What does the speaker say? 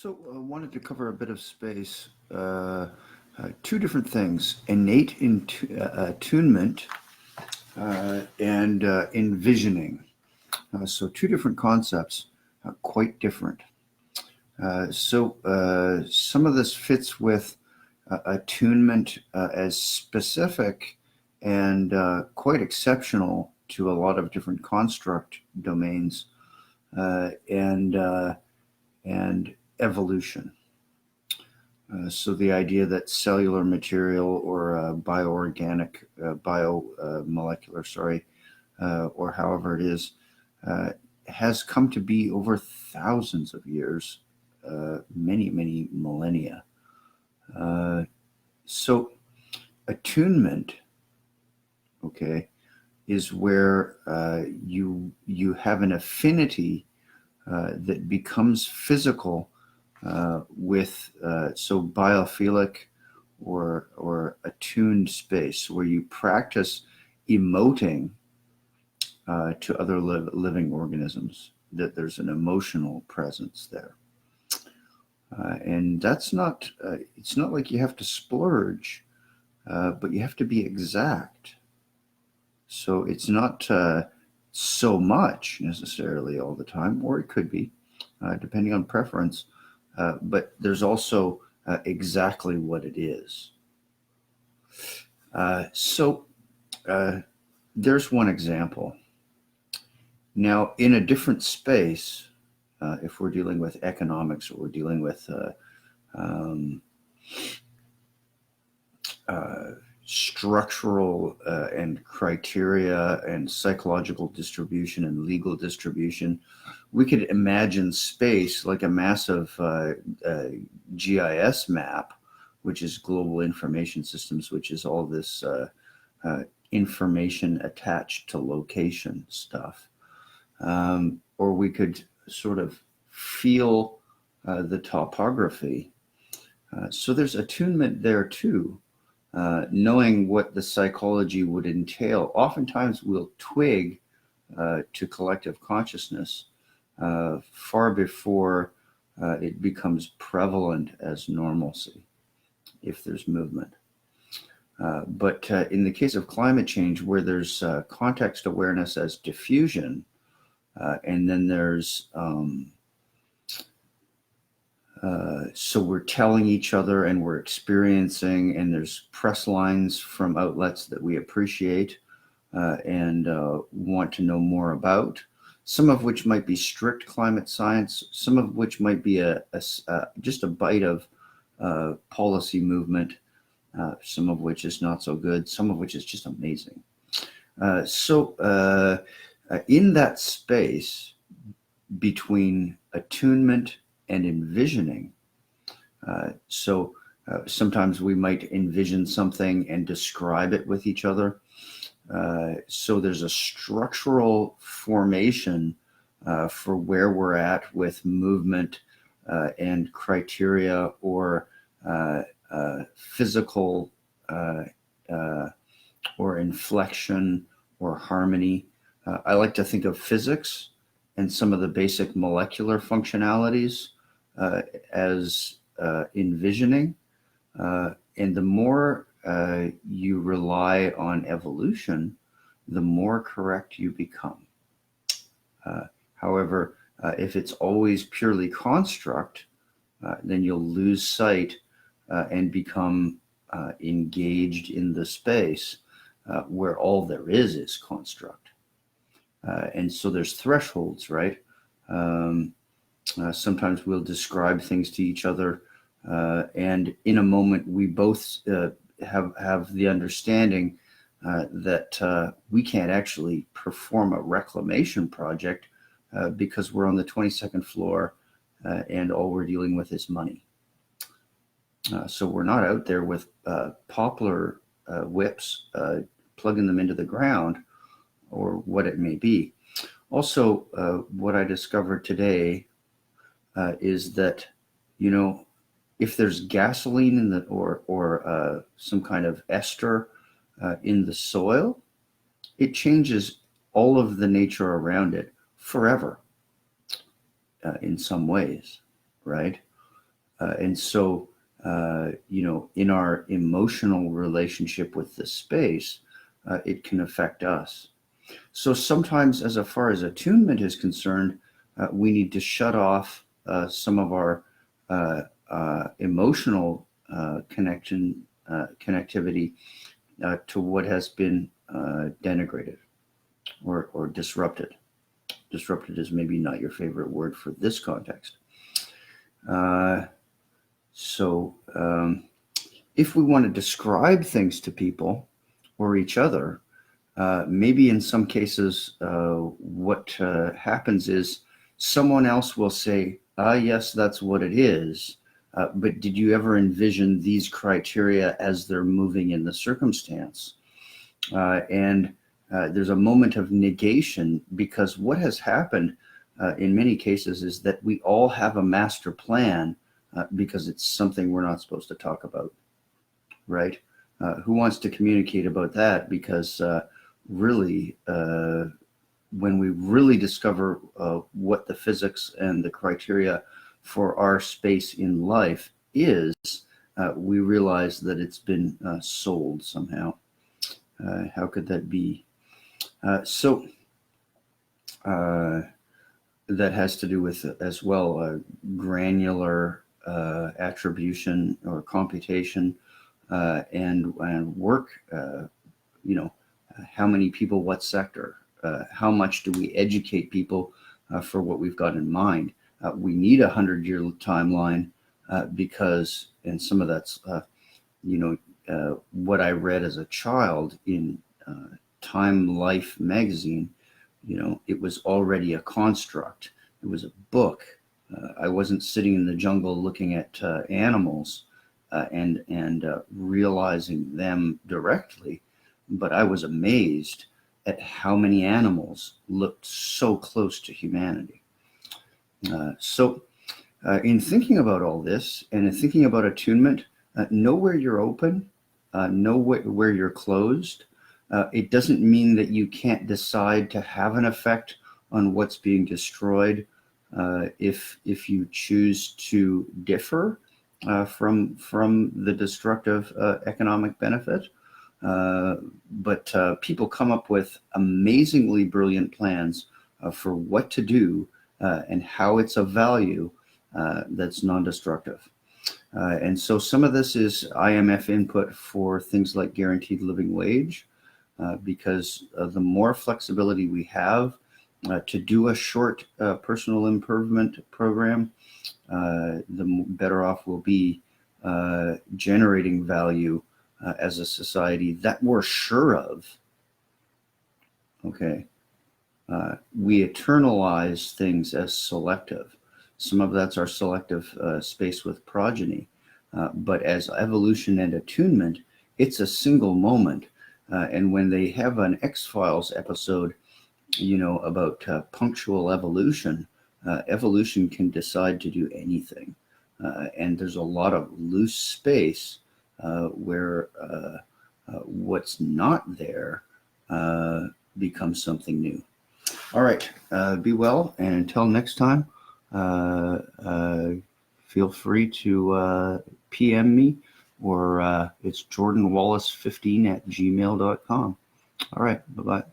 So, I wanted to cover a bit of space. Two different things: attunement and envisioning. So, two different concepts, quite different. Some of this fits with attunement as specific and quite exceptional to a lot of different construct domains and evolution. So the idea that cellular material or bioorganic, biomolecular, or however it is, uh, has come to be over thousands of years, many millennia. Uh, so attunement, okay, is where you have an affinity that becomes physical with biophilic or attuned space where you practice emoting to other living organisms, that there's an emotional presence there. And that's not, it's not like you have to splurge, but you have to be exact. So it's not so much necessarily all the time, or it could be, depending on preference. But there's also exactly what it is. Uh, so uh, there's one example. Now, in a different space, if we're dealing with economics or we're dealing with um, uh, structural and criteria and psychological distribution and legal distribution, we could imagine space like a massive GIS map, which is global information systems, which is all this uh, information attached to location stuff. Or we could sort of feel the topography. So there's attunement there too. Knowing what the psychology would entail. Oftentimes we'll twig to collective consciousness far before it becomes prevalent as normalcy, if there's movement. But in the case of climate change, where there's context awareness as diffusion, and then there's so we're telling each other and we're experiencing, and there's press lines from outlets that we appreciate and want to know more about, some of which might be strict climate science, some of which might be just a bite of policy movement, some of which is not so good, some of which is just amazing. In that space between attunement and envisioning, sometimes we might envision something and describe it with each other. So there's a structural formation for where we're at with movement and criteria or physical or inflection or harmony. I like to think of physics and some of the basic molecular functionalities as envisioning. And the more you rely on evolution, the more correct you become. However, if it's always purely construct, then you'll lose sight and become engaged in the space where all there is construct. And so there's thresholds, right? Sometimes we'll describe things to each other, and in a moment we both have the understanding that we can't actually perform a reclamation project because we're on the 22nd floor and all we're dealing with is money. So we're not out there with poplar whips, plugging them into the ground or what it may be. Also, what I discovered today is that, if there's gasoline in the or some kind of ester in the soil, it changes all of the nature around it forever in some ways, right? And so, in our emotional relationship with the space, it can affect us. So sometimes, as far as attunement is concerned, we need to shut off some of our emotional connectivity to what has been denigrated or disrupted. Disrupted is maybe not your favorite word for this context. So if we want to describe things to people or each other, maybe in some cases, what happens is someone else will say, yes, that's what it is. But did you ever envision these criteria as they're moving in the circumstance? And there's a moment of negation, because what has happened in many cases is that we all have a master plan because it's something we're not supposed to talk about, right? Who wants to communicate about that? Because really, when we really discover what the physics and the criteria for our space in life is, we realize that it's been sold somehow. How could that be? So that has to do with, as well, granular attribution or computation and work. How many people, what sector? How much do we educate people for what we've got in mind? We need 100-year timeline because, and some of that's, what I read as a child in Time Life magazine. It was already a construct. It was a book. I wasn't sitting in the jungle looking at animals and realizing them directly, but I was amazed at how many animals looked so close to humanity. So in thinking about all this and in thinking about attunement, know where you're open, know where you're closed. It doesn't mean that you can't decide to have an effect on what's being destroyed if you choose to differ from the destructive economic benefit. But people come up with amazingly brilliant plans for what to do and how it's of value that's non-destructive. And so some of this is IMF input for things like guaranteed living wage, because the more flexibility we have to do a short personal improvement program, the better off we'll be generating value as a society that we're sure of. Okay. We eternalize things as selective. Some of that's our selective space with progeny. But as evolution and attunement, it's a single moment. And when they have an X-Files episode, about punctual evolution, evolution can decide to do anything. And there's a lot of loose space where what's not there becomes something new. All right, be well, and until next time, feel free to PM me, or it's jordanwallace15@gmail.com. All right, bye-bye.